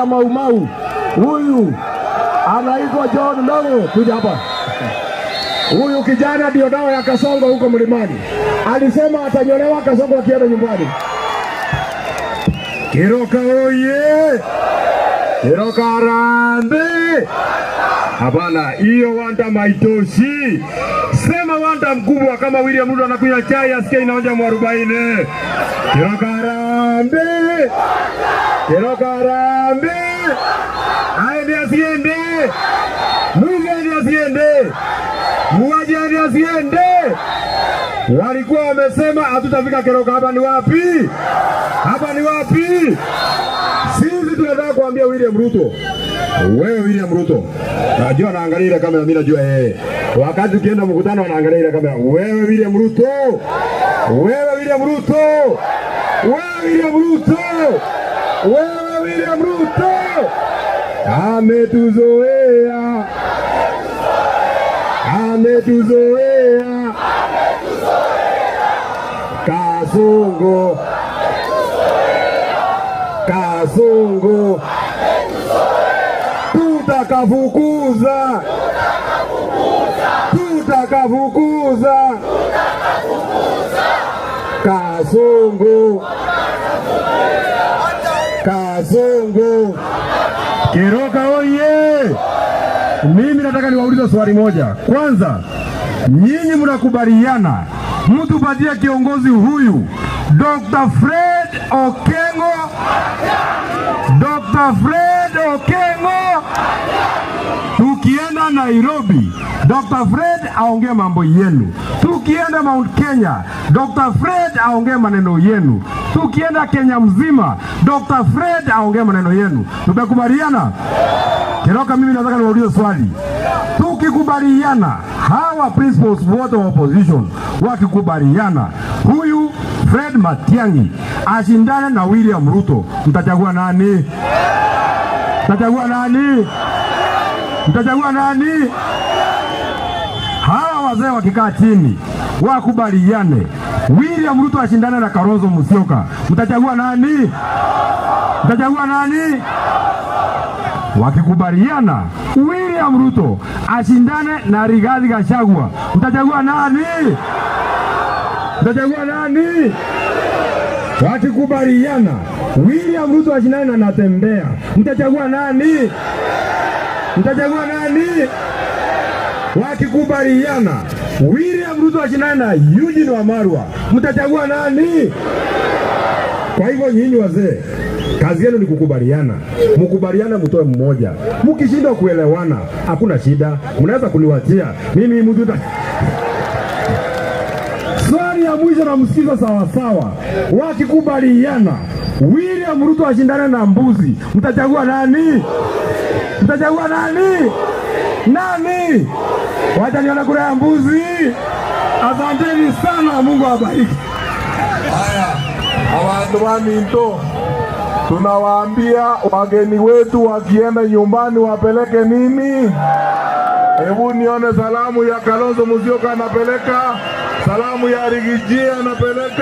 ya Mau Mau. Huyu anaitwa John Ndongo, kuja hapa. Huyu kijana ndio dawa ya kasongo huko mlimani. Alisema atanyolewa kasongo akienda nyumbani. Keroka oye! Keroka Harambee! Hapana, hiyo wanta maitoshi. Sema wanta mkubwa kama William Ruto anakunywa chai asikie inaonja mwarobaini. Keroka Harambee! Keroka Harambee! Aende asiende! Mugeni asiende! Muwajeni asiende! Walikuwa wamesema hatutafika Keroka. Hapa ni wapi? Hapa ni wapi? Sisi tunataka kuambia William Ruto. Wewe William Ruto, najua naangalia ile kamera, mimi najua wakati ukienda mkutano wanaangalia ile kamera. Wewe William Ruto. Wewe William Ruto. Wewe William Ruto. Wewe William Ruto. Ametuzoea. Ametuzoea. Kasongo. Kasongo. Tutakafukuza. Tutakafukuza. Kasongo. Kasongo. Keroka oye! Mimi nataka niwaulize swali moja. Kwanza, nyinyi mnakubaliana mtupatie kiongozi huyu Dr. Fred Okengo? Dr. Fred Okengo. Tukienda Nairobi, Dr. Fred aongee mambo yenu. Tukienda Mount Kenya, Dr. Fred aongee maneno yenu. Tukienda Kenya mzima, Dr. Fred aongee maneno yenu. Tumekubaliana? Keroka, mimi nataka niwaulize swali. Tukikubaliana, hawa principals wote wa opposition wakikubaliana, huyu Fred Matiang'i ashindane na William Ruto, mtachagua nani? Mtachagua nani? Mtachagua nani? Hawa wazee wakikaa chini wakubaliane, William Ruto ashindane na Kalonzo Musyoka, mtachagua nani? Mtachagua nani? Wakikubaliana William Ruto ashindane na Rigathi Gachagua, mtachagua nani? Mtachagua nani? Wakikubaliana William Ruto ashindane na Natembeya, mtachagua nani? Mtachagua nani? Wakikubaliana William Ruto ashindane na Eugene Wamalwa, mtachagua nani? Kwa hivyo nyinyi wazee, kazi yenu ni kukubaliana. Mkubaliana mtoe mmoja. Mkishindwa kuelewana, hakuna shida. Mnaweza kuniwachia mimi mtu. Swali ya mwisho na msikiza sawa sawa. Wakikubaliana William Ruto ashindane na mbuzi, mtachagua nani? Mtachagua nani? Nani? Wacha nione kura ya mbuzi. Asanteni sana, Mungu awabariki. Haya, abantu baminto, tunawaambia wageni wetu wakienda nyumbani wapeleke nini? Hebu nione salamu ya Kalonzo Musyoka anapeleka, salamu ya Rigiji anapeleka.